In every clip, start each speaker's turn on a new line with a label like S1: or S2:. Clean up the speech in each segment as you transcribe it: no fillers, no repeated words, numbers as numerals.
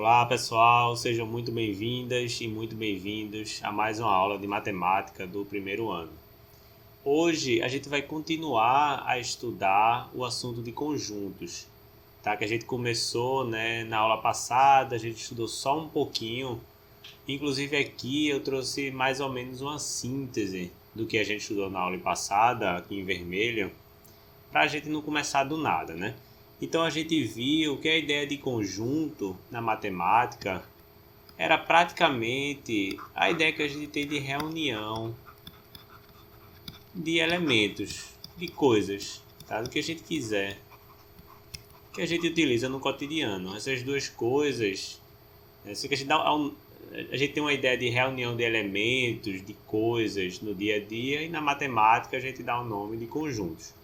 S1: Olá pessoal, sejam muito bem-vindas e muito bem-vindos a mais uma aula de matemática do primeiro ano. Hoje a gente vai continuar a estudar o assunto de conjuntos, tá? Que a gente começou, na aula passada, a gente estudou só um pouquinho. Inclusive aqui eu trouxe mais ou menos uma síntese do que a gente estudou na aula passada, aqui em vermelho, para a gente não começar do nada, né? Então a gente viu que a ideia de conjunto na matemática era praticamente a ideia que a gente tem de reunião de elementos, de coisas, tá? Do que a gente quiser, que a gente utiliza no cotidiano. Essas duas coisas, a gente tem uma ideia de reunião de elementos, de coisas no dia a dia, e na matemática a gente dá o nome de conjuntos.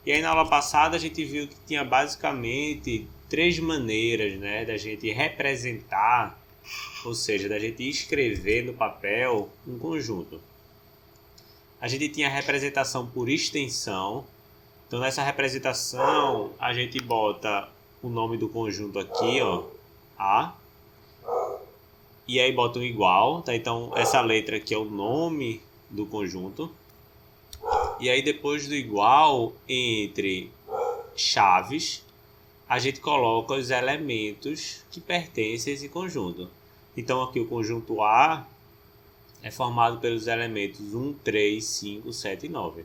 S1: E aí na aula passada a gente viu que tinha basicamente três maneiras, da gente representar, ou seja, da gente escrever no papel um conjunto. A gente tinha a representação por extensão. Então nessa representação a gente bota o nome do conjunto aqui, ó, A. E aí bota um igual, tá? Então essa letra aqui é o nome do conjunto. E aí depois do igual, entre chaves, a gente coloca os elementos que pertencem a esse conjunto. Então aqui o conjunto A é formado pelos elementos 1, 3, 5, 7 e 9.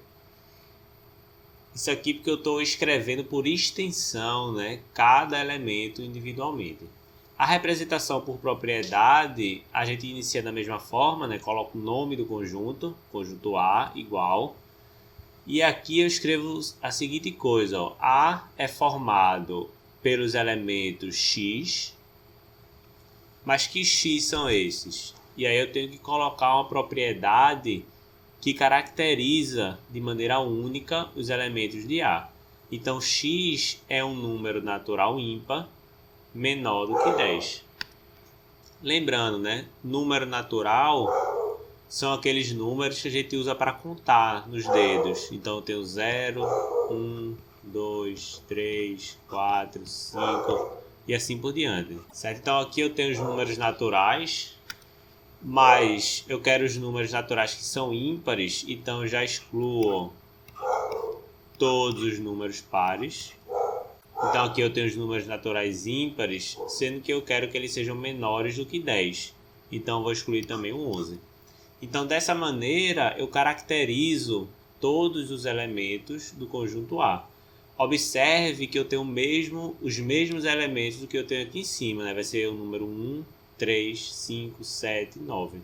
S1: Isso aqui porque eu estou escrevendo por extensão, cada elemento individualmente. A representação por propriedade, a gente inicia da mesma forma, coloca o nome do conjunto A igual. E aqui eu escrevo a seguinte coisa, ó. A é formado pelos elementos X, mas que X são esses? E aí eu tenho que colocar uma propriedade que caracteriza de maneira única os elementos de A. Então X é um número natural ímpar menor do que 10. Lembrando, número natural são aqueles números que a gente usa para contar nos dedos. Então eu tenho 0, 1, 2, 3, 4, 5 e assim por diante, certo? Então aqui eu tenho os números naturais, mas eu quero os números naturais que são ímpares, então eu já excluo todos os números pares. Então aqui eu tenho os números naturais ímpares, sendo que eu quero que eles sejam menores do que 10. Então eu vou excluir também o 11. Então, dessa maneira, eu caracterizo todos os elementos do conjunto A. Observe que eu tenho os mesmos elementos do que eu tenho aqui em cima. Vai ser o número 1, 3, 5, 7, 9.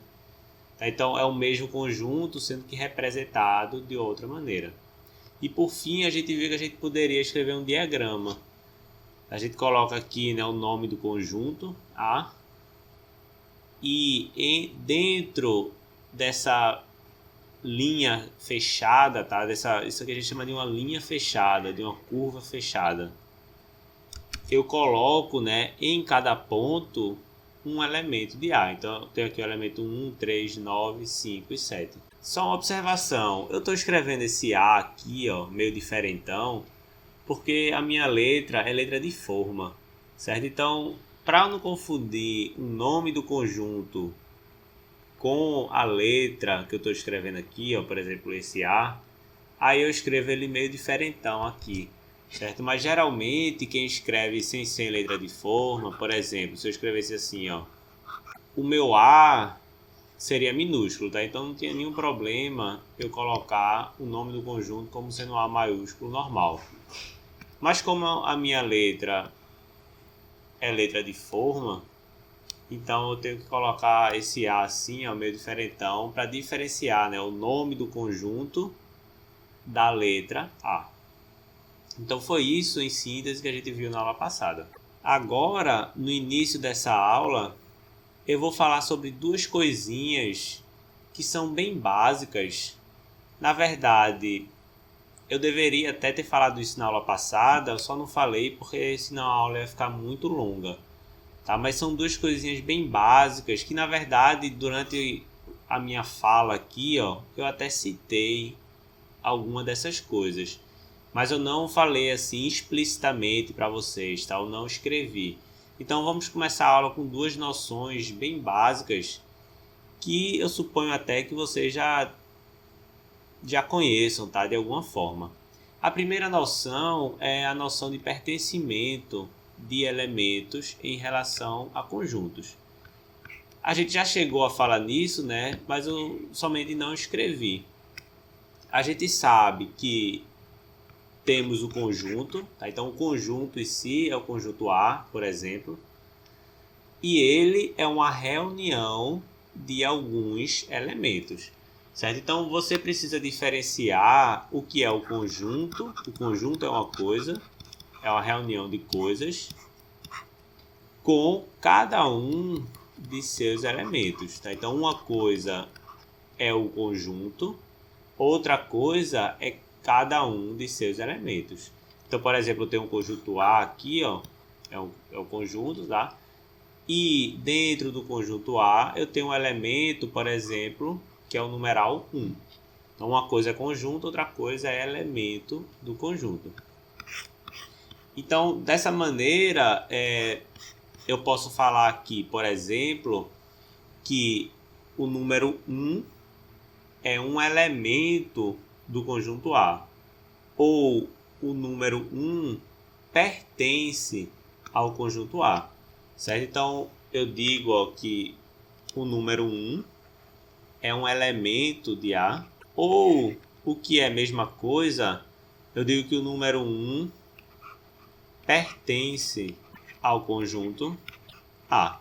S1: Tá? Então, é o mesmo conjunto, sendo que representado de outra maneira. E, por fim, a gente viu que a gente poderia escrever um diagrama. A gente coloca aqui o nome do conjunto A. E dentro dessa linha fechada, tá? Isso aqui a gente chama de uma linha fechada, de uma curva fechada. Eu coloco, em cada ponto um elemento de A. Então eu tenho aqui o elemento 1, 3, 9, 5 e 7. Só uma observação, eu estou escrevendo esse A aqui, ó, meio diferentão, porque a minha letra é letra de forma, certo? Então, para não confundir o nome do conjunto com a letra que eu estou escrevendo aqui, ó, por exemplo, esse A, aí eu escrevo ele meio diferentão aqui, certo? Mas geralmente quem escreve sem ser letra de forma, por exemplo, se eu escrevesse assim, ó, o meu A seria minúsculo, tá? Então não tinha nenhum problema eu colocar o nome do conjunto como sendo um A maiúsculo normal. Mas como a minha letra é letra de forma, então eu tenho que colocar esse A assim, ó, meio diferentão, para diferenciar, o nome do conjunto da letra A. Então foi isso em síntese que a gente viu na aula passada. Agora, no início dessa aula, eu vou falar sobre duas coisinhas que são bem básicas. Na verdade, eu deveria até ter falado isso na aula passada, eu só não falei porque senão a aula ia ficar muito longa. Tá? Mas são duas coisinhas bem básicas que, na verdade, durante a minha fala aqui, ó, eu até citei alguma dessas coisas. Mas eu não falei assim explicitamente para vocês, tá? Eu não escrevi. Então vamos começar a aula com duas noções bem básicas que eu suponho até que vocês já conheçam, tá? De alguma forma. A primeira noção é a noção de pertencimento de elementos em relação a conjuntos. A gente já chegou a falar nisso, né? Mas eu somente não escrevi. A gente sabe que temos o conjunto, tá? Então o conjunto em si é o conjunto A, por exemplo, e ele é uma reunião de alguns elementos, certo? Então você precisa diferenciar o que é o conjunto. O conjunto é uma coisa, é uma reunião de coisas com cada um de seus elementos, tá? Então uma coisa é o conjunto, outra coisa é cada um de seus elementos. Então, por exemplo, eu tenho um conjunto A aqui, ó, é o conjunto, tá? E dentro do conjunto A eu tenho um elemento, por exemplo, que é o numeral 1. Então uma coisa é conjunto, outra coisa é elemento do conjunto. Então, dessa maneira, eu posso falar aqui, por exemplo, que o número 1 é um elemento do conjunto A, ou o número 1 pertence ao conjunto A, certo? Então, eu digo ó, que o número 1 é um elemento de A, ou o que é a mesma coisa, eu digo que o número 1 pertence ao conjunto A,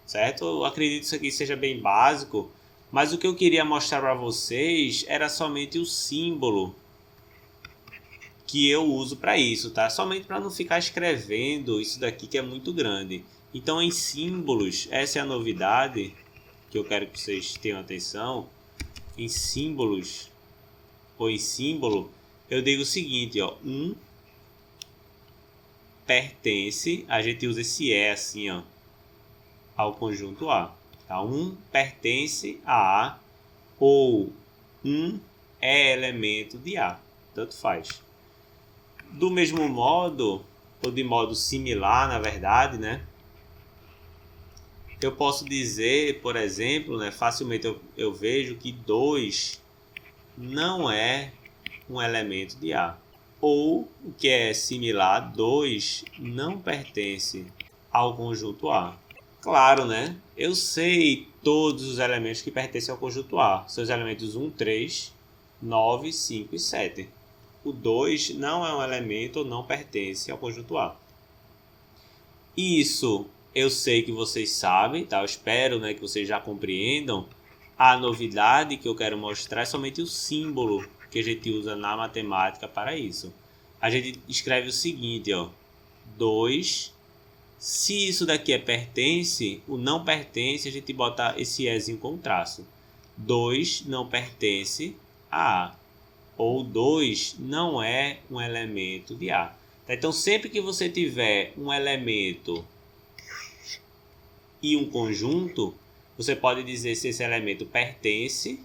S1: certo? Eu acredito que isso aqui seja bem básico, mas o que eu queria mostrar para vocês era somente o símbolo que eu uso para isso, tá? Somente para não ficar escrevendo isso daqui que é muito grande. Então, em símbolos, essa é a novidade que eu quero que vocês tenham atenção. Em símbolos, ou em símbolo, eu digo o seguinte, ó, 1 pertence, a gente usa esse assim, ó, ao conjunto A. Tá? 1 pertence a A, ou 1 é elemento de A, tanto faz. Do mesmo modo, ou de modo similar, na verdade, né? Eu posso dizer, por exemplo, né, facilmente eu vejo que 2 não é um elemento de A. Ou, o que é similar, 2 não pertence ao conjunto A. Claro, né? Eu sei todos os elementos que pertencem ao conjunto A. São os elementos 1, 3, 9, 5 e 7. O 2 não é um elemento ou não pertence ao conjunto A. Isso eu sei que vocês sabem, tá? Eu espero, né, que vocês já compreendam. A novidade que eu quero mostrar é somente o símbolo que a gente usa na matemática para isso. A gente escreve o seguinte, ó, 2. Se isso daqui é pertence, o não pertence, a gente bota esse ezinho com traço. 2 não pertence a A. Ou 2 não é um elemento de A. Então, sempre que você tiver um elemento e um conjunto, você pode dizer se esse elemento pertence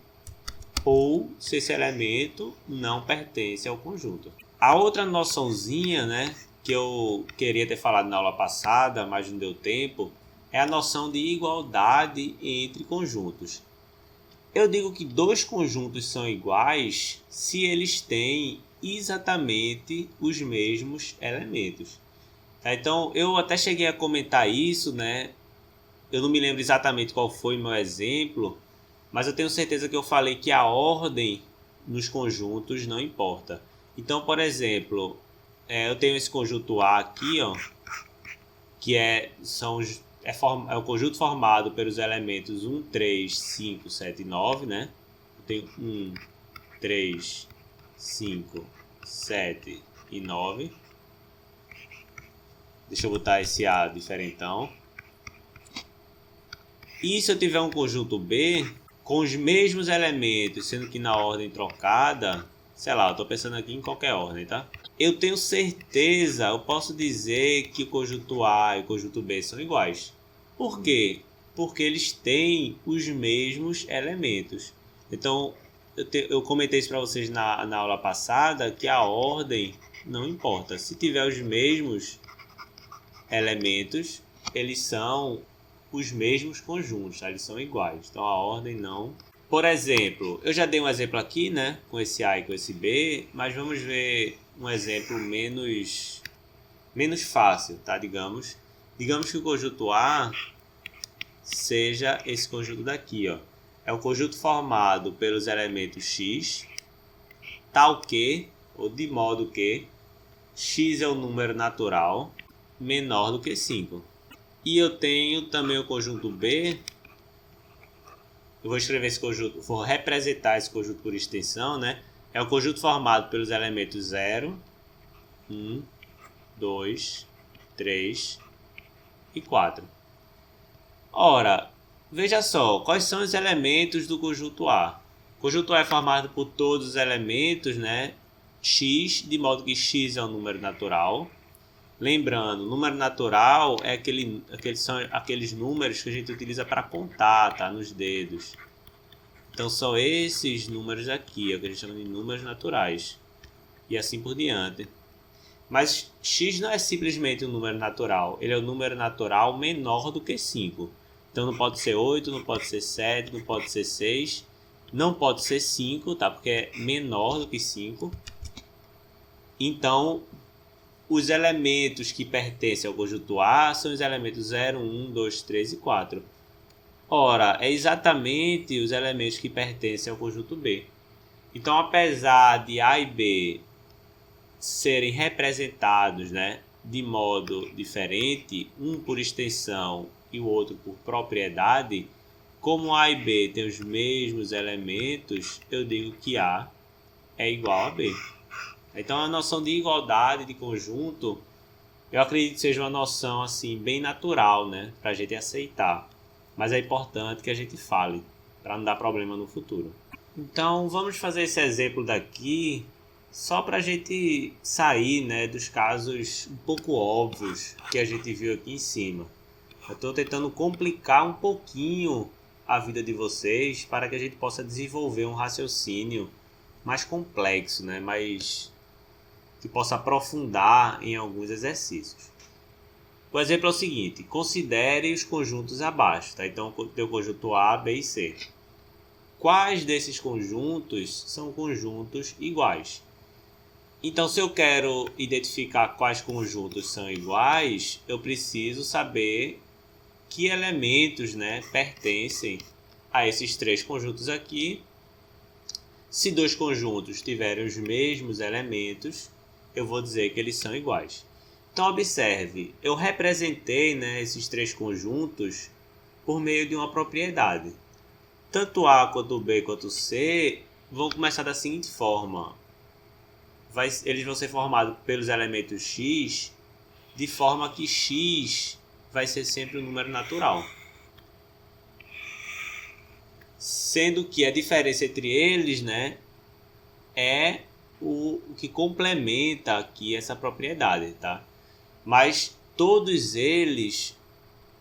S1: ou se esse elemento não pertence ao conjunto. A outra noçãozinha, né, que eu queria ter falado na aula passada, mas não deu tempo, é a noção de igualdade entre conjuntos. Eu digo que dois conjuntos são iguais se eles têm exatamente os mesmos elementos. Tá? Então, eu até cheguei a comentar isso, né? Eu não me lembro exatamente qual foi o meu exemplo, mas eu tenho certeza que eu falei que a ordem nos conjuntos não importa. Então, por exemplo, eu tenho esse conjunto A aqui, ó, que é o conjunto formado pelos elementos 1, 3, 5, 7 e 9, né? Eu tenho 1, 3, 5, 7 e 9. Deixa eu botar esse A diferentão. E se eu tiver um conjunto B com os mesmos elementos, sendo que na ordem trocada, sei lá, eu estou pensando aqui em qualquer ordem, tá? Eu tenho certeza, eu posso dizer que o conjunto A e o conjunto B são iguais. Por quê? Porque eles têm os mesmos elementos. Então, eu comentei isso para vocês na aula passada, que a ordem não importa. Se tiver os mesmos elementos, eles são os mesmos conjuntos, tá? Eles são iguais. Então, a ordem não... Por exemplo, eu já dei um exemplo aqui, né? Com esse A e com esse B, mas vamos ver um exemplo menos fácil, tá? Digamos que o conjunto A seja esse conjunto daqui, ó. É um conjunto formado pelos elementos x, tal que, ou de modo que, x é um número natural menor do que 5. E eu tenho também o conjunto B. Eu vou escrever esse conjunto, vou representar esse conjunto por extensão, né? É um conjunto formado pelos elementos 0, 1, 2, 3 e 4. Ora, veja só, quais são os elementos do conjunto A? O conjunto A é formado por todos os elementos, né? X, de modo que x é um número natural. Lembrando, número natural é são aqueles números que a gente utiliza para contar, tá? Nos dedos. Então são esses números aqui, é o que a gente chama de números naturais. E assim por diante. Mas x não é simplesmente um número natural. Ele é um número natural menor do que 5. Então não pode ser 8, não pode ser 7, não pode ser 6. Não pode ser 5, tá? Porque é menor do que 5. Então, os elementos que pertencem ao conjunto A são os elementos 0, 1, 2, 3 e 4. Ora, é exatamente os elementos que pertencem ao conjunto B. Então, apesar de A e B serem representados, né, de modo diferente, um por extensão e o outro por propriedade, como A e B têm os mesmos elementos, eu digo que A é igual a B. Então, a noção de igualdade de conjunto, eu acredito que seja uma noção assim, bem natural, né, para a gente aceitar. Mas é importante que a gente fale, para não dar problema no futuro. Então, vamos fazer esse exemplo daqui, só para a gente sair, né, dos casos um pouco óbvios que a gente viu aqui em cima. Eu estou tentando complicar um pouquinho a vida de vocês para que a gente possa desenvolver um raciocínio mais complexo, né, que possa aprofundar em alguns exercícios. O exemplo é o seguinte: considere os conjuntos abaixo, tá? Então, tem o conjunto A, B e C. Quais desses conjuntos são conjuntos iguais? Então, se eu quero identificar quais conjuntos são iguais, eu preciso saber que elementos, né, pertencem a esses três conjuntos aqui. Se dois conjuntos tiverem os mesmos elementos, eu vou dizer que eles são iguais. Então, observe, eu representei, né, esses três conjuntos por meio de uma propriedade. Tanto A quanto B quanto C vão começar da seguinte forma. Eles vão ser formados pelos elementos x, de forma que x vai ser sempre um número natural. Sendo que a diferença entre eles, né, é o que complementa aqui essa propriedade, tá? Mas todos eles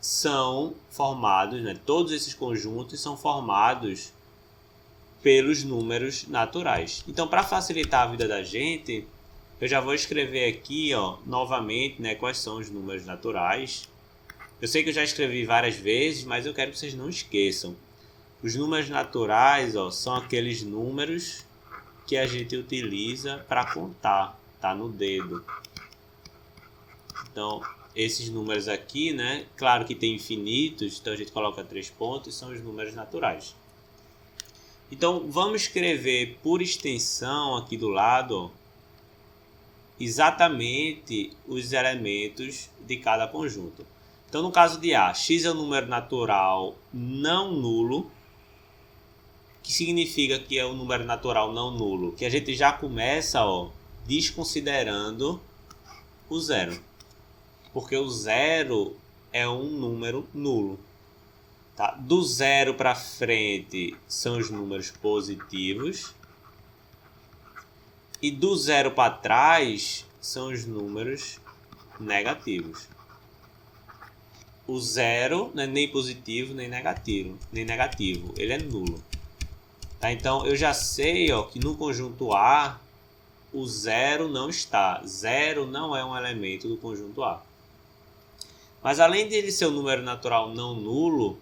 S1: são formados, né? Todos esses conjuntos são formados pelos números naturais. Então, para facilitar a vida da gente, eu já vou escrever aqui, ó, novamente, né, quais são os números naturais. Eu sei que eu já escrevi várias vezes, mas eu quero que vocês não esqueçam. Os números naturais, ó, são aqueles números que a gente utiliza para contar, tá? No dedo. Então, esses números aqui, né? Claro que tem infinitos, então a gente coloca 3 pontos, são os números naturais. Então, vamos escrever por extensão aqui do lado, ó, exatamente os elementos de cada conjunto. Então, no caso de A, x é um número natural não nulo, que significa que é um número natural não nulo, que a gente já começa, ó, desconsiderando o zero. Porque o zero é um número nulo. Tá? Do zero para frente são os números positivos. E do zero para trás são os números negativos. O zero não é nem positivo nem negativo. Ele é nulo. Tá? Então eu já sei, ó, que no conjunto A o zero não está. Zero não é um elemento do conjunto A. Mas além de ele ser um número natural não nulo,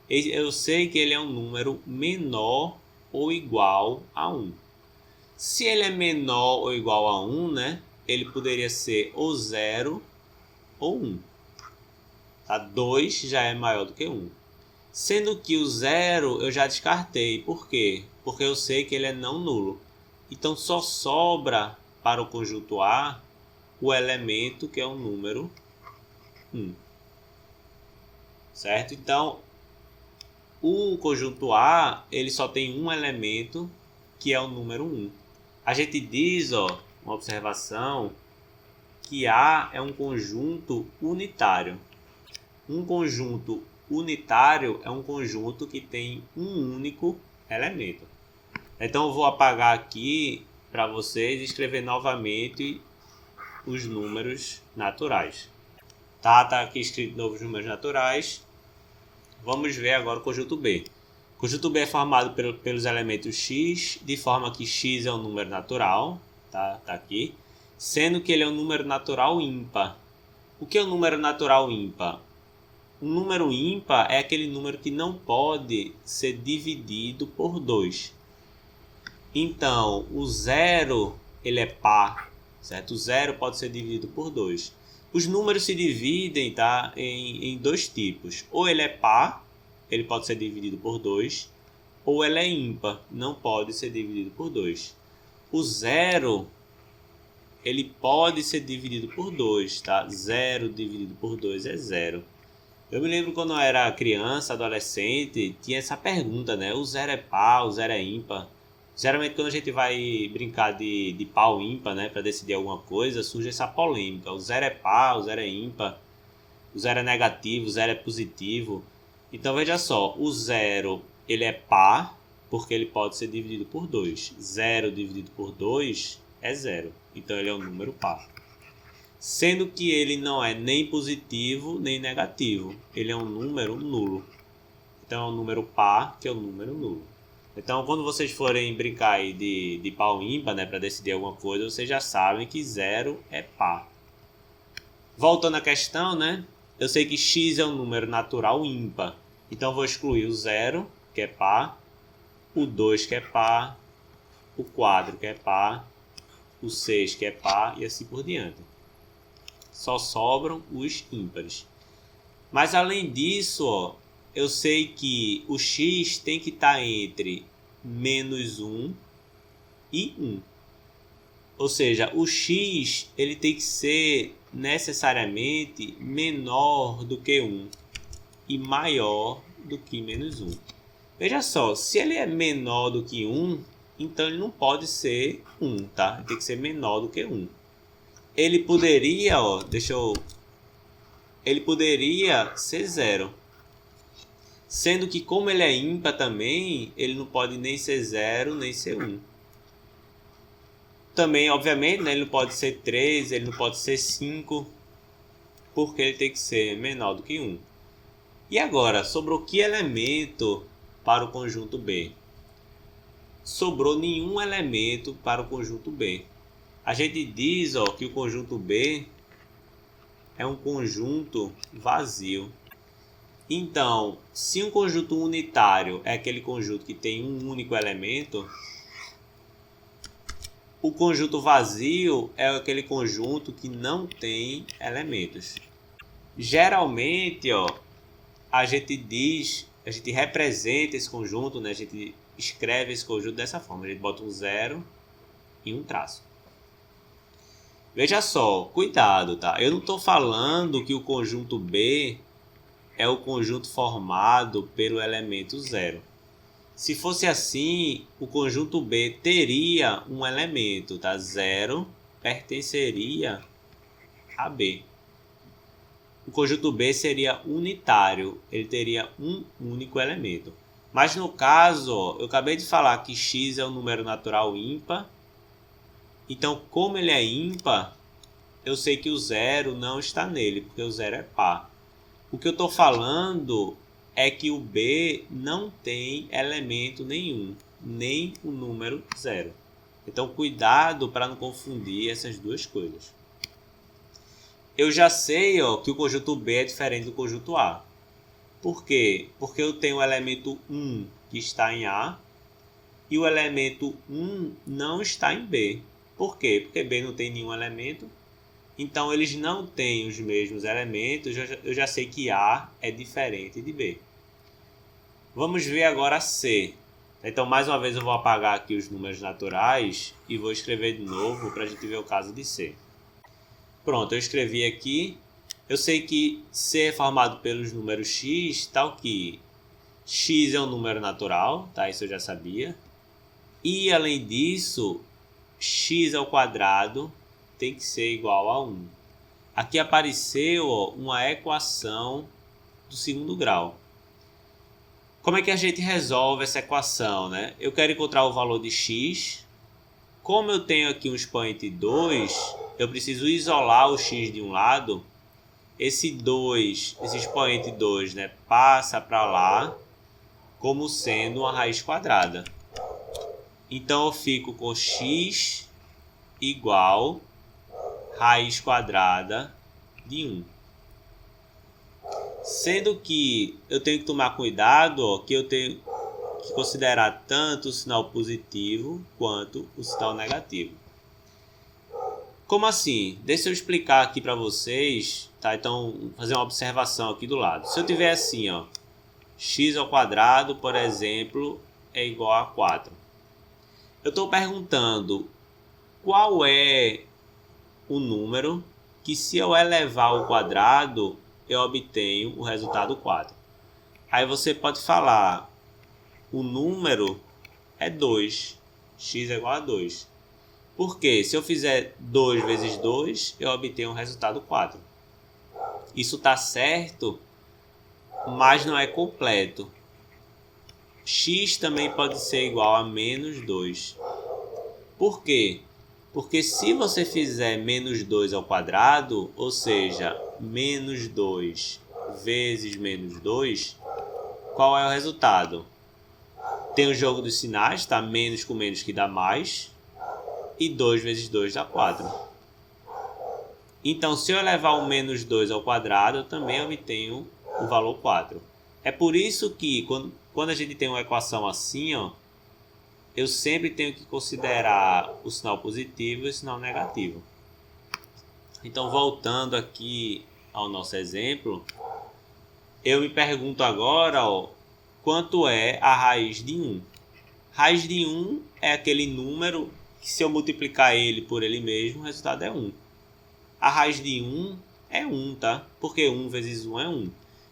S1: eu sei que ele é um número menor ou igual a 1. Se ele é menor ou igual a 1, né, ele poderia ser ou 0 ou 1. Tá? 2 já é maior do que 1. Sendo que o 0 eu já descartei. Por quê? Porque eu sei que ele é não nulo. Então só sobra para o conjunto A o elemento que é o número 1. Certo? Então, o conjunto A ele só tem um elemento que é o número 1. A gente diz, ó, uma observação, que A é um conjunto unitário. Um conjunto unitário é um conjunto que tem um único elemento. Então eu vou apagar aqui para vocês e escrever novamente os números naturais. Tá aqui escrito novos números naturais. Vamos ver agora o conjunto B. O conjunto B é formado pelos elementos x, de forma que x é um número natural, tá aqui, sendo que ele é um número natural ímpar. O que é um número natural ímpar? Um número ímpar é aquele número que não pode ser dividido por 2. Então, o 0 ele é par, certo? O 0 pode ser dividido por 2. Os números se dividem, tá, em dois tipos. Ou ele é par, ele pode ser dividido por 2, ou ele é ímpar, não pode ser dividido por 2. O 0 ele pode ser dividido por 2, tá? 0 dividido por 2 é 0. Eu me lembro quando eu era criança, adolescente, tinha essa pergunta, né? O 0 é par, o 0 é ímpar. Geralmente quando a gente vai brincar de par ou ímpar, né, para decidir alguma coisa, surge essa polêmica. O 0 é par, o 0 é ímpar, o 0 é negativo, o 0 é positivo. Então veja só, o 0 ele é par, porque ele pode ser dividido por 2. 0 dividido por 2 é 0. Então ele é um número par. Sendo que ele não é nem positivo nem negativo. Ele é um número nulo. Então é um número par, que é um número nulo. Então, quando vocês forem brincar aí de par ou ímpar, né, para decidir alguma coisa, vocês já sabem que 0 é par. Voltando à questão, né, eu sei que x é um número natural ímpar. Então, eu vou excluir o 0, que é par, o 2, que é par, o 4, que é par, o 6, que é par, e assim por diante. Só sobram os ímpares. Mas, além disso, ó, eu sei que o x tem que estar entre menos 1 e 1. Ou seja, o x ele tem que ser necessariamente menor do que 1 e maior do que menos 1. Veja só, se ele é menor do que 1, então ele não pode ser 1, tá? Ele tem que ser menor do que 1. Ele poderia, ó, ele poderia ser 0. Sendo que como ele é ímpar também, ele não pode nem ser 0, nem ser 1. Também, obviamente, né, ele não pode ser 3, ele não pode ser 5, porque ele tem que ser menor do que 1. E agora, sobrou que elemento para o conjunto B? Sobrou nenhum elemento para o conjunto B. A gente diz, ó, que o conjunto B é um conjunto vazio. Então, se um conjunto unitário é aquele conjunto que tem um único elemento, o conjunto vazio é aquele conjunto que não tem elementos. Geralmente, ó, a gente representa esse conjunto, né? A gente escreve esse conjunto dessa forma. A gente bota um 0 e um traço. Veja só, cuidado, tá? Eu não estou falando que o conjunto B é o conjunto formado pelo elemento 0. Se fosse assim, o conjunto B teria um elemento, tá? 0 pertenceria a B. O conjunto B seria unitário, ele teria um único elemento. Mas no caso, eu acabei de falar que x é um número natural ímpar. Então, como ele é ímpar, eu sei que o 0 não está nele, porque o 0 é par. O que eu estou falando é que o B não tem elemento nenhum, nem o número 0. Então, cuidado para não confundir essas duas coisas. eu já sei, ó, que o conjunto B é diferente do conjunto A. Por quê? Porque eu tenho o elemento 1 que está em A e o elemento 1 não está em B. Por quê? Porque B não tem nenhum elemento. Então, eles não têm os mesmos elementos. Eu já sei que A é diferente de B. Vamos ver agora C. Então, mais uma vez, eu vou apagar aqui os números naturais e vou escrever de novo para a gente ver o caso de C. Pronto, eu escrevi aqui. Eu sei que C é formado pelos números x, tal que x é um número natural, tá? Isso eu já sabia. E, além disso, x ao quadrado tem que ser igual a 1. Aqui apareceu, ó, uma equação do segundo grau. Como é que a gente resolve essa equação, né? Eu quero encontrar o valor de x. Como eu tenho aqui um expoente 2, eu preciso isolar o x de um lado. Esse expoente 2, né, passa para lá como sendo uma raiz quadrada. Então, eu fico com x igual raiz quadrada de 1. Sendo que eu tenho que tomar cuidado, ó, que eu tenho que considerar tanto o sinal positivo quanto o sinal negativo. Como assim? Deixa eu explicar aqui para vocês, tá? Então, fazer uma observação aqui do lado. Se eu tiver assim, ó, x ao quadrado, por exemplo, é igual a 4. Eu estou perguntando qual é o número que, se eu elevar ao quadrado, eu obtenho o resultado 4. Aí você pode falar, o número é 2, x é igual a 2. Porque se eu fizer 2 vezes 2, eu obtenho o resultado 4. Isso está certo, mas não é completo. X também pode ser igual a menos 2. Por quê? Porque se você fizer menos 2 ao quadrado, ou seja, menos 2 vezes menos 2, qual é o resultado? Tem o jogo dos sinais, tá? Menos com menos que dá mais. E 2 vezes 2 dá 4. Então, se eu elevar o menos 2 ao quadrado, eu também obtenho o valor 4. É por isso que, quando a gente tem uma equação assim, ó, eu sempre tenho que considerar o sinal positivo e o sinal negativo. Então, voltando aqui ao nosso exemplo, eu me pergunto agora, ó, quanto é a raiz de 1? Raiz de 1 é aquele número que, se eu multiplicar ele por ele mesmo, o resultado é 1. A raiz de 1 é 1, tá? Porque 1 vezes 1 é 1.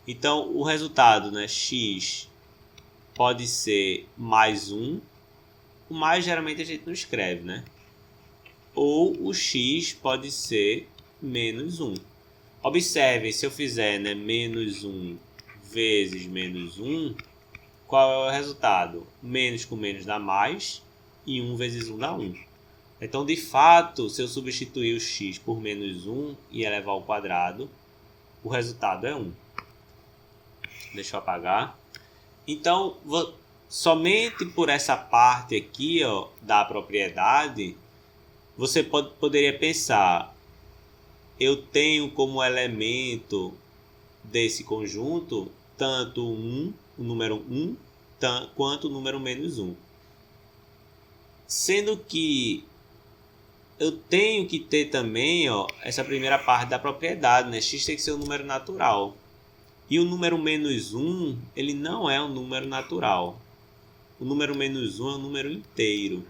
S1: Então, o resultado, né, x pode ser mais 1. O mais geralmente a gente não escreve, né? Ou o x pode ser menos 1. Observe, se eu fizer, né, menos 1 vezes menos 1, qual é o resultado? Menos com menos dá mais e 1 vezes 1 dá 1. Então, de fato, se eu substituir o x por menos 1 e elevar ao quadrado, o resultado é 1. Deixa eu apagar. Então, somente por essa parte aqui, ó, da propriedade, você poderia pensar, eu tenho como elemento desse conjunto tanto o número 1, quanto o número menos 1. Sendo que eu tenho que ter também, ó, essa primeira parte da propriedade, né? X tem que ser um número natural. E o número menos 1, ele não é um número natural. O número menos 1 é um número inteiro.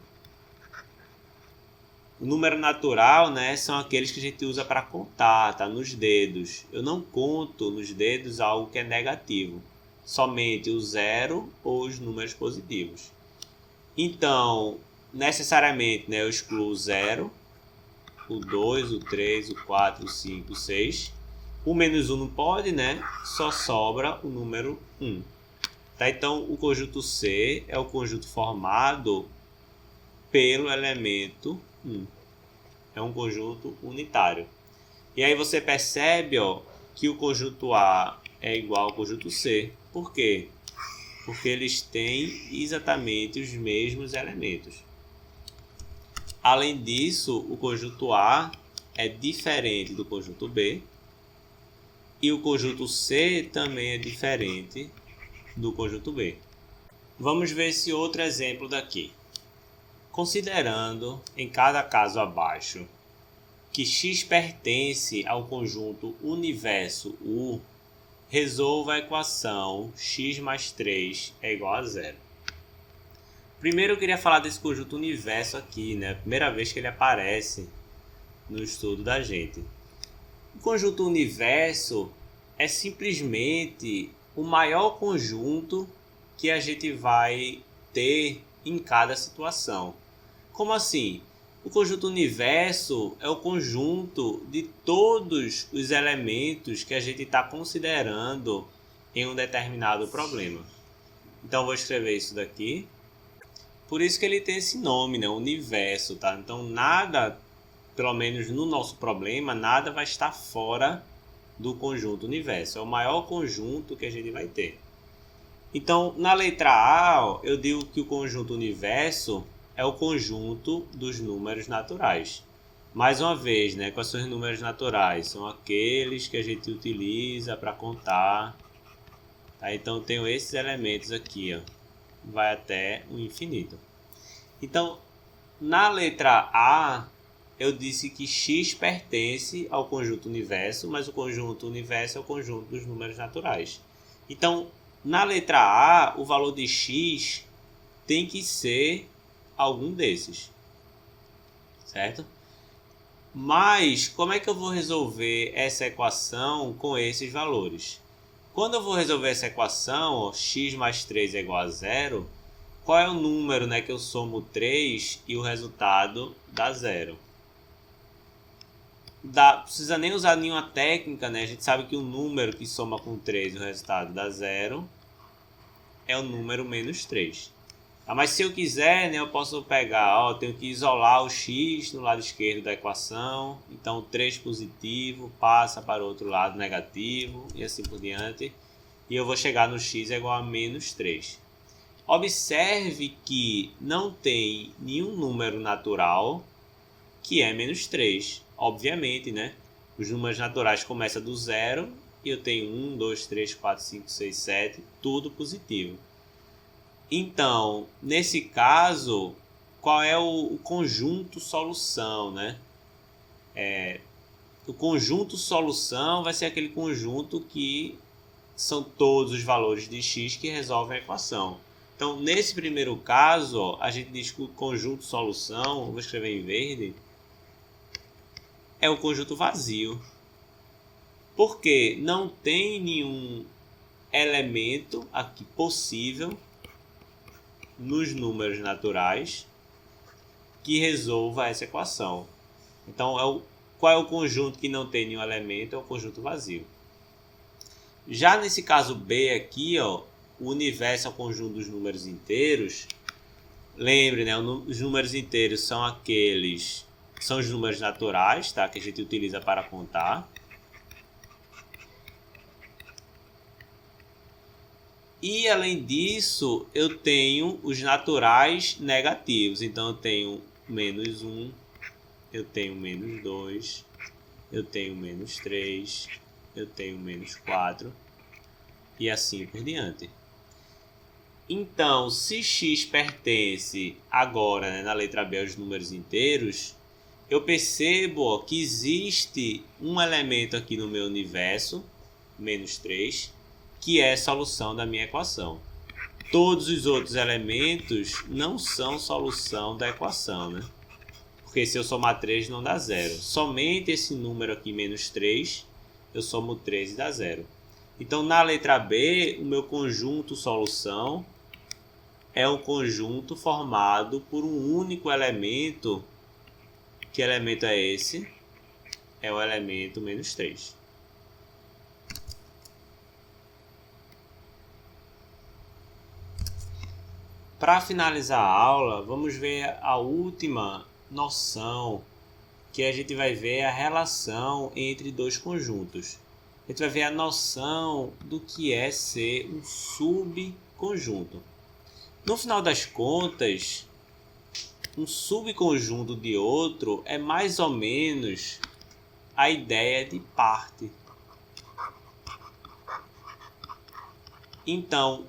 S1: O número natural, né, são aqueles que a gente usa para contar, tá? Nos dedos. Eu não conto nos dedos algo que é negativo. Somente o zero ou os números positivos. Então, necessariamente, né, eu excluo o 0, o 2, o 3, o 4, o 5, o 6. O menos 1 não pode, né? Só sobra o número 1. Tá? Então, o conjunto C é o conjunto formado pelo elemento 1. É um conjunto unitário. E aí você percebe, ó, que o conjunto A é igual ao conjunto C. Por quê? Porque eles têm exatamente os mesmos elementos. Além disso, o conjunto A é diferente do conjunto B e o conjunto C também é diferente do conjunto B. Vamos ver esse outro exemplo daqui. Considerando, em cada caso abaixo, que x pertence ao conjunto universo U, resolva a equação x mais 3 é igual a zero. Primeiro eu queria falar desse conjunto universo aqui, né? Primeira vez que ele aparece no estudo da gente. O conjunto universo é simplesmente o maior conjunto que a gente vai ter em cada situação. Como assim? O conjunto universo é o conjunto de todos os elementos que a gente está considerando em um determinado problema. Então, vou escrever isso daqui. Por isso que ele tem esse nome, né? Universo, tá? Então, nada, pelo menos no nosso problema, nada vai estar fora do conjunto universo. É o maior conjunto que a gente vai ter. Então, na letra A, eu digo que o conjunto universo é o conjunto dos números naturais. Mais uma vez, né? Quais são os números naturais? São aqueles que a gente utiliza para contar. Tá? Então, eu tenho esses elementos aqui, ó. Vai até o infinito. Então, na letra A, eu disse que x pertence ao conjunto universo, mas o conjunto universo é o conjunto dos números naturais. Então, na letra A, o valor de x tem que ser algum desses, certo? Mas, como é que eu vou resolver essa equação com esses valores? Quando eu vou resolver essa equação, ó, x mais 3 é igual a zero, qual é o número, né, que eu somo 3 e o resultado dá zero? Não precisa nem usar nenhuma técnica, né? A gente sabe que o número que soma com 3 e o resultado dá zero é o número menos 3. Tá? Mas se eu quiser, né, eu posso pegar, ó, eu tenho que isolar o x no lado esquerdo da equação. Então, o 3 positivo passa para o outro lado negativo e assim por diante. E eu vou chegar no x é igual a menos 3. Observe que não tem nenhum número natural que é menos 3. Obviamente, né? Os números naturais começam do zero e eu tenho 1, 2, 3, 4, 5, 6, 7, tudo positivo. Então, nesse caso, qual é o conjunto solução, né? O conjunto solução vai ser aquele conjunto que são todos os valores de x que resolvem a equação. Então, nesse primeiro caso, ó, a gente diz que o conjunto solução, vou escrever em verde, é o conjunto vazio. Porque não tem nenhum elemento aqui possível nos números naturais que resolva essa equação. Então, qual é o conjunto que não tem nenhum elemento? É o conjunto vazio. Já nesse caso B aqui, ó, o universo é o conjunto dos números inteiros. Lembre, né, os números inteiros são aqueles, são os números naturais, tá, que a gente utiliza para contar. E, além disso, eu tenho os naturais negativos. Então, eu tenho menos 1, eu tenho menos 2, eu tenho menos 3, eu tenho menos 4 e assim por diante. Então, se x pertence agora, né, na letra B aos números inteiros, eu percebo, ó, que existe um elemento aqui no meu universo, menos 3, que é a solução da minha equação. Todos os outros elementos não são solução da equação, né? Porque se eu somar 3 não dá zero. Somente esse número aqui, menos 3, eu somo 3 e dá zero. Então, na letra B, o meu conjunto solução é um conjunto formado por um único elemento. Que elemento é esse? É o elemento menos 3. Para finalizar a aula, vamos ver a última noção, que a gente vai ver a relação entre dois conjuntos. A gente vai ver a noção do que é ser um subconjunto. No final das contas, um subconjunto de outro é mais ou menos a ideia de parte. Então,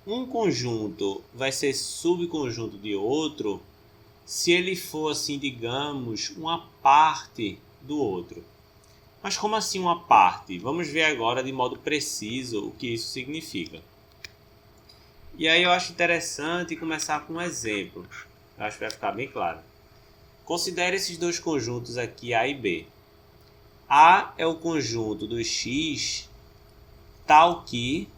S1: um conjunto vai ser subconjunto de outro se ele for, assim, digamos, uma parte do outro. Mas como assim uma parte? Vamos ver agora de modo preciso o que isso significa. E aí eu acho interessante começar com um exemplo. Eu acho que vai ficar bem claro. Considere esses dois conjuntos aqui, A e B. A é o conjunto dos X, tal que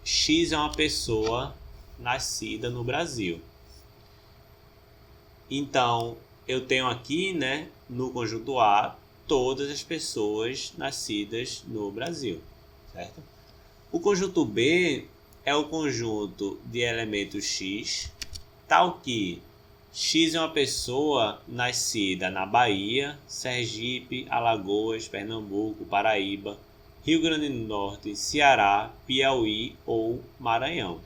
S1: X é uma pessoa nascida no Brasil. Então, eu tenho aqui, né, no conjunto A, todas as pessoas nascidas no Brasil, certo? O conjunto B é o conjunto de elementos X, tal que X é uma pessoa nascida na Bahia, Sergipe, Alagoas, Pernambuco, Paraíba, Rio Grande do Norte, Ceará, Piauí ou Maranhão.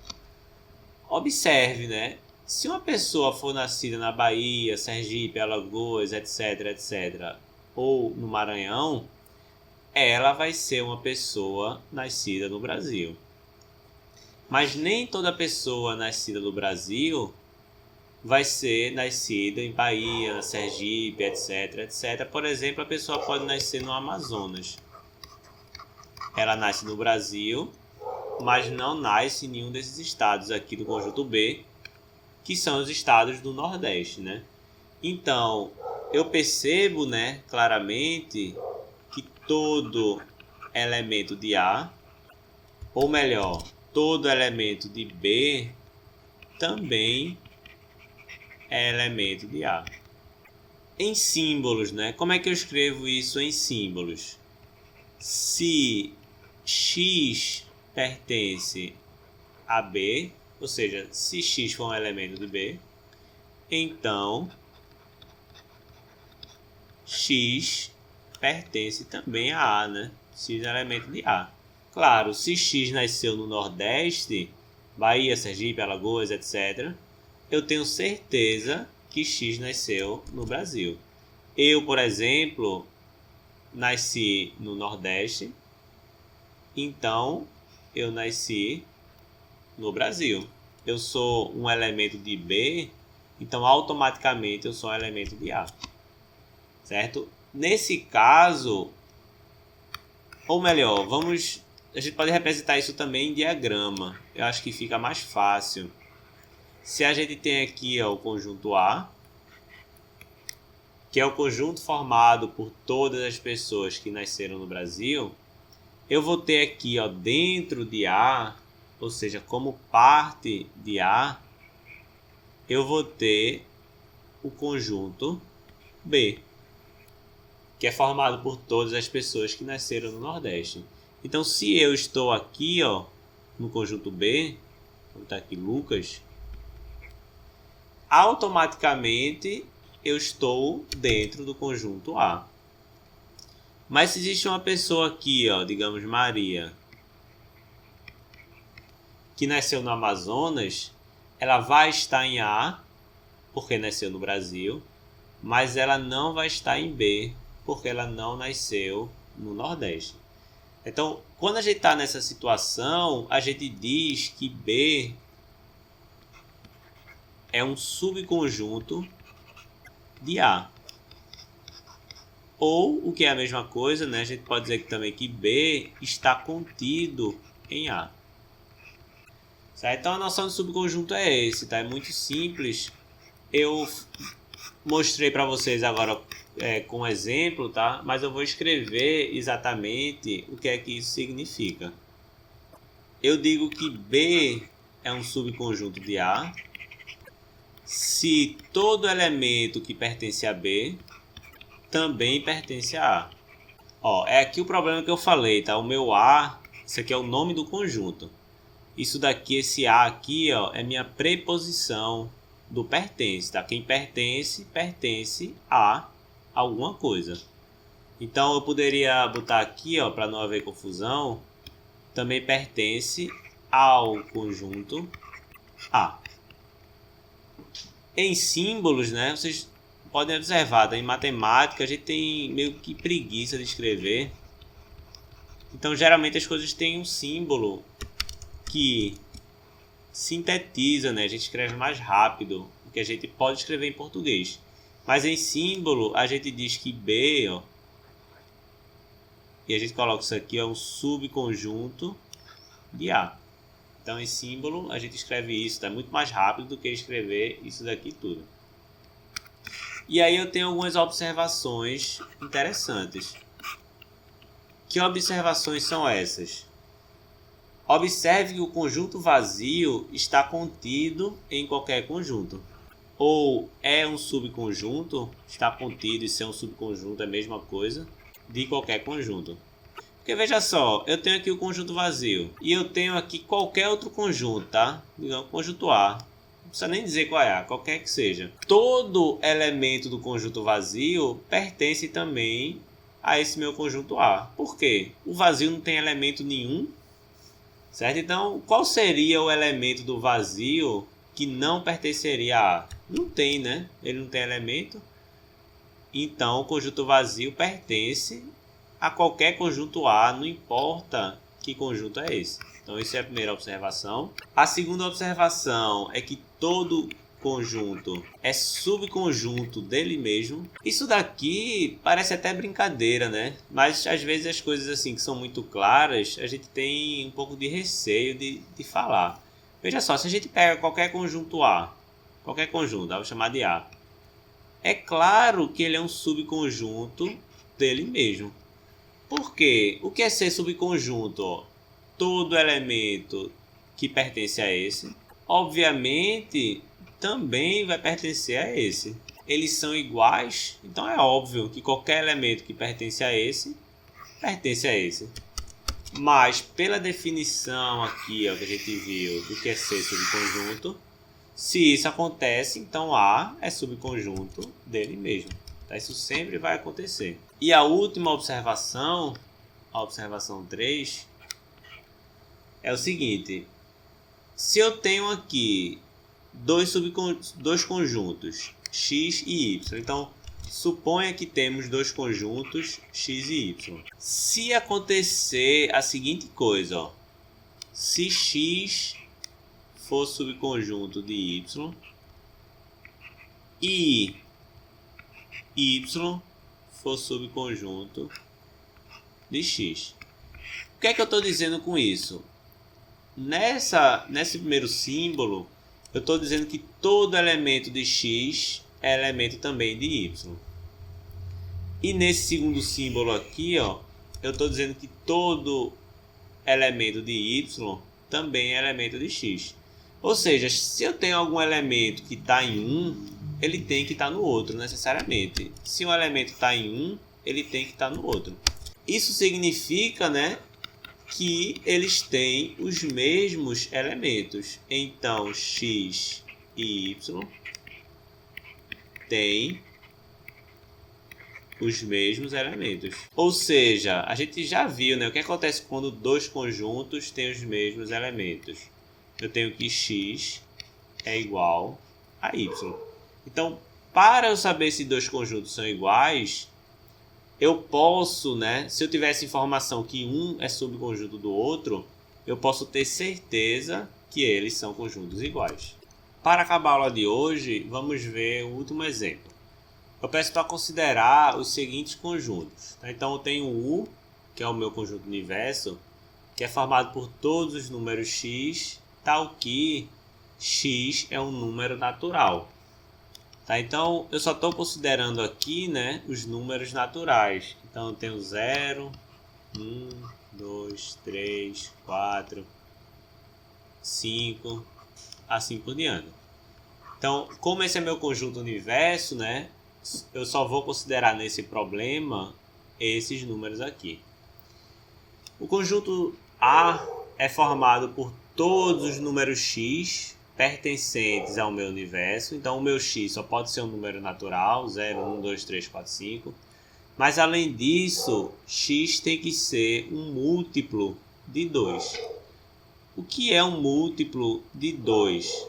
S1: Observe, né? Se uma pessoa for nascida na Bahia, Sergipe, Alagoas, etc, etc, ou no Maranhão, ela vai ser uma pessoa nascida no Brasil. Mas nem toda pessoa nascida no Brasil vai ser nascida em Bahia, Sergipe, etc, etc. Por exemplo, a pessoa pode nascer no Amazonas. Ela nasce no Brasil, mas não nasce em nenhum desses estados aqui do conjunto B, que são os estados do Nordeste, né? Então, eu percebo, né, claramente que todo elemento de A, ou melhor, todo elemento de B também é elemento de A. Em símbolos, né? Como é que eu escrevo isso em símbolos? Se X pertence a B, ou seja, se X for um elemento de B, então X pertence também a A, né? X é elemento de A. Claro, se X nasceu no Nordeste, Bahia, Sergipe, Alagoas, etc., eu tenho certeza que X nasceu no Brasil. Eu, por exemplo, nasci no Nordeste, então eu nasci no Brasil. Eu sou um elemento de B, então automaticamente eu sou um elemento de A. Certo? Nesse caso, ou melhor, a gente pode representar isso também em diagrama. Eu acho que fica mais fácil. Se a gente tem aqui, ó, o conjunto A, que é o conjunto formado por todas as pessoas que nasceram no Brasil, eu vou ter aqui, ó, dentro de A, ou seja, como parte de A, eu vou ter o conjunto B, que é formado por todas as pessoas que nasceram no Nordeste. Então, se eu estou aqui, ó, no conjunto B, vou botar aqui Lucas, automaticamente eu estou dentro do conjunto A. Mas se existe uma pessoa aqui, ó, digamos Maria, que nasceu no Amazonas, ela vai estar em A, porque nasceu no Brasil, mas ela não vai estar em B, porque ela não nasceu no Nordeste. Então, quando a gente está nessa situação, a gente diz que B é um subconjunto de A. Ou, o que é a mesma coisa, né? A gente pode dizer também que B está contido em A. Certo? Então, a noção de subconjunto é esse, tá? É muito simples. Eu mostrei para vocês agora com um exemplo, tá? Mas eu vou escrever exatamente o que é que isso significa. Eu digo que B é um subconjunto de A se todo elemento que pertence a B também pertence a A. Ó, é aqui o problema que eu falei, tá? O meu A, isso aqui é o nome do conjunto. Isso daqui, esse A aqui, ó, é minha preposição do pertence, tá? Quem pertence, pertence a alguma coisa. Então, eu poderia botar aqui, ó, para não haver confusão, também pertence ao conjunto A. Em símbolos, né, vocês podem observar, tá? Em matemática a gente tem meio que preguiça de escrever. Então geralmente as coisas têm um símbolo que sintetiza, né? A gente escreve mais rápido do que a gente pode escrever em português. Mas em símbolo a gente diz que B, ó, e a gente coloca isso aqui, é um subconjunto de A. Então em símbolo a gente escreve isso, tá muito mais rápido do que escrever isso daqui tudo. E aí eu tenho algumas observações interessantes. Que observações são essas? Observe que o conjunto vazio está contido em qualquer conjunto. Ou é um subconjunto, está contido e ser um subconjunto é a mesma coisa, de qualquer conjunto. Porque veja só, eu tenho aqui o conjunto vazio e eu tenho aqui qualquer outro conjunto, tá? Digamos, conjunto A. Não precisa nem dizer qual é A, qualquer que seja. Todo elemento do conjunto vazio pertence também a esse meu conjunto A. Por quê? O vazio não tem elemento nenhum, certo? Então, qual seria o elemento do vazio que não pertenceria a A? Não tem, né? Ele não tem elemento. Então, o conjunto vazio pertence a qualquer conjunto A, não importa que conjunto é esse. Então, essa é a primeira observação. A segunda observação é que todo conjunto é subconjunto dele mesmo. Isso daqui parece até brincadeira, né? Mas às vezes as coisas assim que são muito claras, a gente tem um pouco de receio de falar. Veja só, se a gente pega qualquer conjunto A, qualquer conjunto, vou chamar de A, é claro que ele é um subconjunto dele mesmo. Por quê? O que é ser subconjunto? Todo elemento que pertence a esse, obviamente, também vai pertencer a esse. Eles são iguais, então é óbvio que qualquer elemento que pertence a esse, pertence a esse. Mas, pela definição aqui, ó, que a gente viu do que é ser subconjunto, se isso acontece, então A é subconjunto dele mesmo. Tá? Isso sempre vai acontecer. E a última observação, a observação 3, é o seguinte. Se eu tenho aqui dois conjuntos, x e y, então suponha que temos dois conjuntos x e y. Se acontecer a seguinte coisa, ó, se x for subconjunto de y e y for subconjunto de x. O que é que eu estou dizendo com isso? Nesse primeiro símbolo, eu estou dizendo que todo elemento de x é elemento também de y. E nesse segundo símbolo aqui, ó, eu estou dizendo que todo elemento de y também é elemento de x. Ou seja, se eu tenho algum elemento que está em um, ele tem que estar no outro, necessariamente. Se um elemento está em um, ele tem que estar no outro. Isso significa, né, que eles têm os mesmos elementos. Então, x e y têm os mesmos elementos. Ou seja, a gente já viu, né, o que acontece quando dois conjuntos têm os mesmos elementos. Eu tenho que x é igual a y. Então, para eu saber se dois conjuntos são iguais, eu posso, né, se eu tivesse informação que um é subconjunto do outro, eu posso ter certeza que eles são conjuntos iguais. Para acabar a aula de hoje, vamos ver o último exemplo. Eu peço para considerar os seguintes conjuntos. Então, eu tenho U, que é o meu conjunto universo, que é formado por todos os números x, tal que x é um número natural. Tá? Então, eu só estou considerando aqui, né, os números naturais. Então, eu tenho 0, 1, 2, 3, 4, 5, assim por diante. Então, como esse é meu conjunto universo, né, eu só vou considerar nesse problema esses números aqui. O conjunto A é formado por todos os números x pertencentes ao meu universo. Então, o meu x só pode ser um número natural, 0, 1, 2, 3, 4, 5. Mas, além disso, x tem que ser um múltiplo de 2. O que é um múltiplo de 2?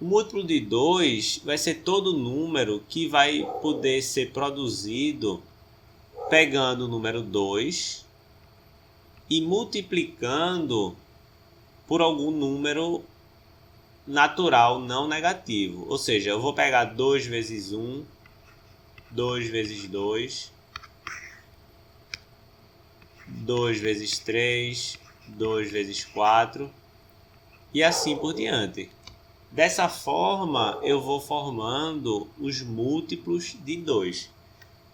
S1: O múltiplo de 2 vai ser todo número que vai poder ser produzido pegando o número 2 e multiplicando por algum número natural não negativo. Ou seja, eu vou pegar 2 vezes 1, 2 vezes 2, 2 vezes 3, 2 vezes 4 e assim por diante. Dessa forma, eu vou formando os múltiplos de 2.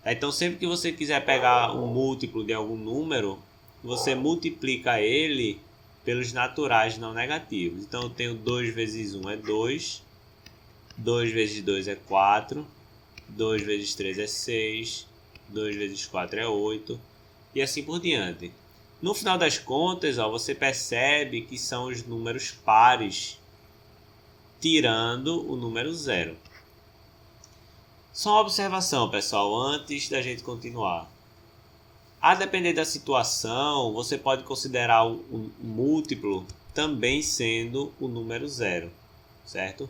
S1: Então, sempre que você quiser pegar um múltiplo de algum número, você multiplica ele pelos naturais não negativos. Então, eu tenho 2 vezes 1 é 2, 2 vezes 2 é 4, 2 vezes 3 é 6, 2 vezes 4 é 8 e assim por diante. No final das contas, você percebe que são os números pares tirando o número 0. Só uma observação, pessoal, antes da gente continuar. A depender da situação, você pode considerar o múltiplo também sendo o número 0, certo?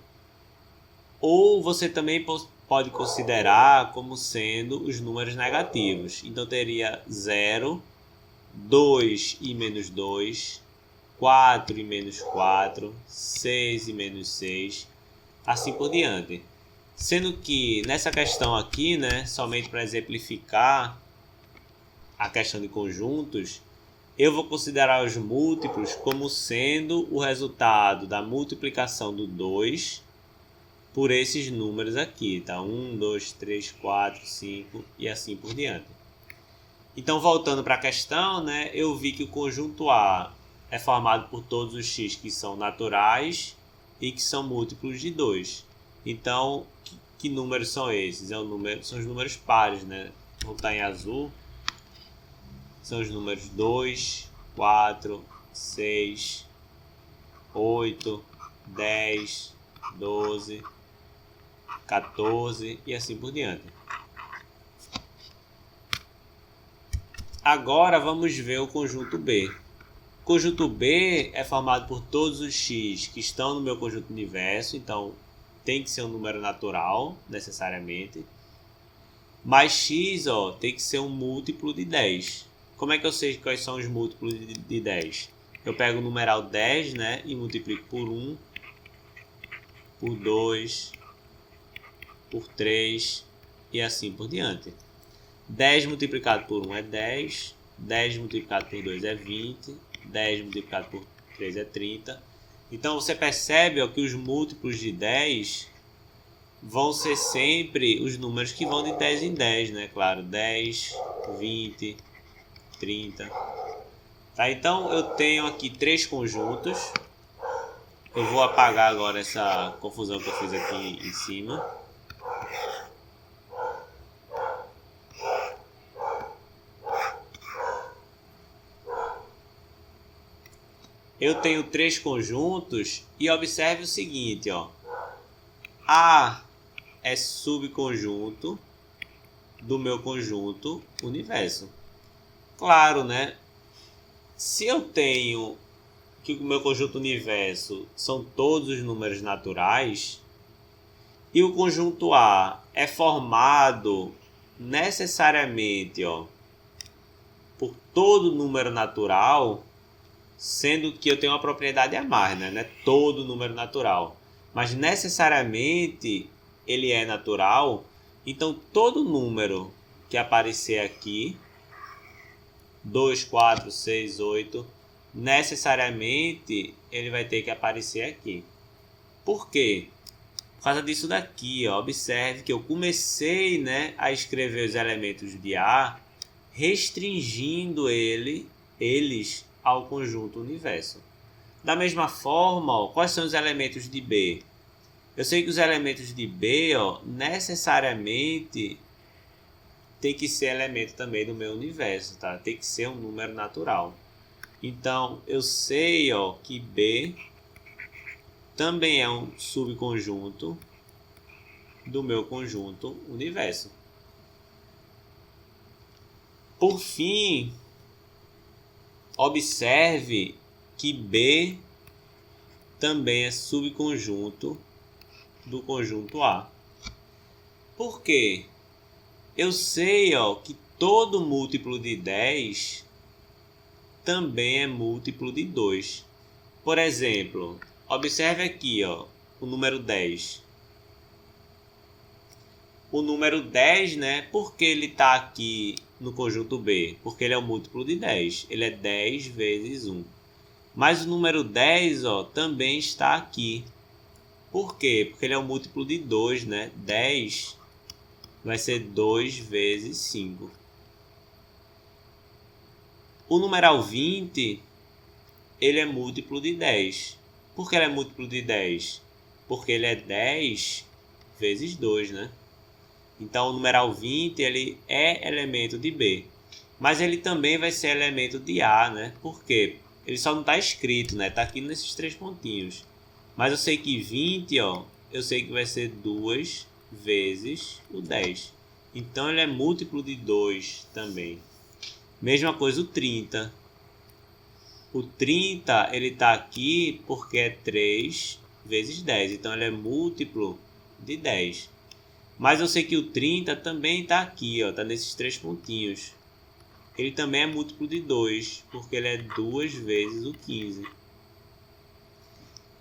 S1: Ou você também pode considerar como sendo os números negativos. Então, teria 0, 2 e menos 2, 4 e menos 4, 6 e menos 6, assim por diante. Sendo que nessa questão aqui, né, somente para exemplificar a questão de conjuntos, eu vou considerar os múltiplos como sendo o resultado da multiplicação do 2 por esses números aqui, tá? 1, 2, 3, 4, 5 e assim por diante. Então, voltando para a questão, né, eu vi que o conjunto A é formado por todos os x que são naturais e que são múltiplos de 2. Então, que números são esses? São os números pares, né? Vou botar em azul. São os números 2, 4, 6, 8, 10, 12, 14 e assim por diante. Agora vamos ver o conjunto B. O conjunto B é formado por todos os x que estão no meu conjunto universo, então tem que ser um número natural, necessariamente. Mas x tem que ser um múltiplo de 10. Como é que eu sei quais são os múltiplos de 10? Eu pego o numeral 10, né, e multiplico por 1, por 2, por 3 e assim por diante. 10 multiplicado por 1 é 10, 10 multiplicado por 2 é 20, 10 multiplicado por 3 é 30. Então você percebe que os múltiplos de 10 vão ser sempre os números que vão de 10 em 10, né? Claro, 10, 20, 30. Tá? Então eu tenho aqui 3 conjuntos. Eu vou apagar agora essa confusão que eu fiz aqui em cima. Eu tenho 3 conjuntos e observe o seguinte, ó. A é subconjunto do meu conjunto universo. Claro, né? Se eu tenho que o meu conjunto universo são todos os números naturais e o conjunto A é formado necessariamente, por todo número natural, sendo que eu tenho uma propriedade a mais, né? Não é todo número natural, mas necessariamente ele é natural. Então, todo número que aparecer aqui, 2, 4, 6, 8, necessariamente ele vai ter que aparecer aqui. Por quê? Por causa disso daqui, observe que eu comecei, né, a escrever os elementos de A restringindo eles ao conjunto universo. Da mesma forma, quais são os elementos de B? Eu sei que os elementos de B necessariamente tem que ser elemento também do meu universo, tá? Tem que ser um número natural. Então, eu sei que B também é um subconjunto do meu conjunto universo. Por fim, observe que B também é subconjunto do conjunto A. Por quê? Eu sei, ó, que todo múltiplo de 10 também é múltiplo de 2. Por exemplo, observe aqui, ó, o número 10. O número 10, né? Por que ele está aqui no conjunto B? Porque ele é o múltiplo de 10. Ele é 10 vezes 1. Mas o número 10, ó, também está aqui. Por quê? Porque ele é o múltiplo de 2, né? 10 vai ser 2 vezes 5. O numeral 20, ele é múltiplo de 10. Por que ele é múltiplo de 10? Porque ele é 10 vezes 2, né? Então, o numeral 20, ele é elemento de B. Mas ele também vai ser elemento de A, né? Por quê? Ele só não está escrito, né? Está aqui nesses 3 pontinhos. Mas eu sei que 20, ó, eu sei que vai ser 2 vezes o 10. Então, ele é múltiplo de 2 também. Mesma coisa o 30. O 30, ele está aqui porque é 3 vezes 10. Então, ele é múltiplo de 10. Mas eu sei que o 30 também está aqui, ó, está nesses 3 pontinhos. Ele também é múltiplo de 2, porque ele é 2 vezes o 15.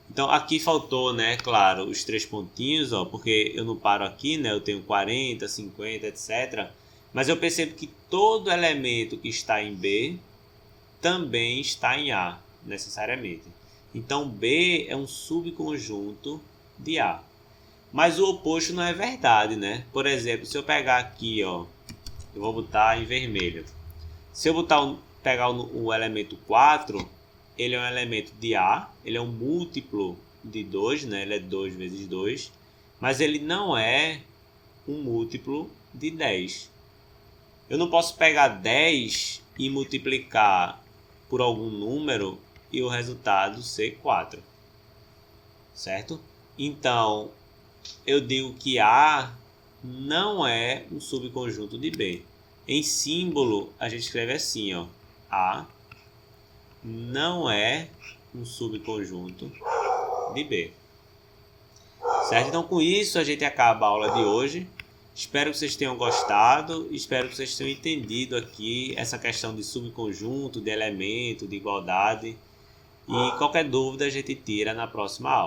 S1: Então, aqui faltou, né, claro, os 3 pontinhos, ó, porque eu não paro aqui, né, eu tenho 40, 50, etc. Mas eu percebo que todo elemento que está em B também está em A, necessariamente. Então, B é um subconjunto de A. Mas o oposto não é verdade, né? Por exemplo, se eu pegar aqui, ó, eu vou botar em vermelho. Se eu pegar o elemento 4, ele é um elemento de A, ele é um múltiplo de 2, né? Ele é 2 vezes 2, mas ele não é um múltiplo de 10. Eu não posso pegar 10 e multiplicar por algum número e o resultado ser 4, certo? Então, eu digo que A não é um subconjunto de B. Em símbolo, a gente escreve assim, ó. A não é um subconjunto de B. Certo? Então, com isso, a gente acaba a aula de hoje. Espero que vocês tenham gostado. Espero que vocês tenham entendido aqui essa questão de subconjunto, de elemento, de igualdade. E qualquer dúvida a gente tira na próxima aula.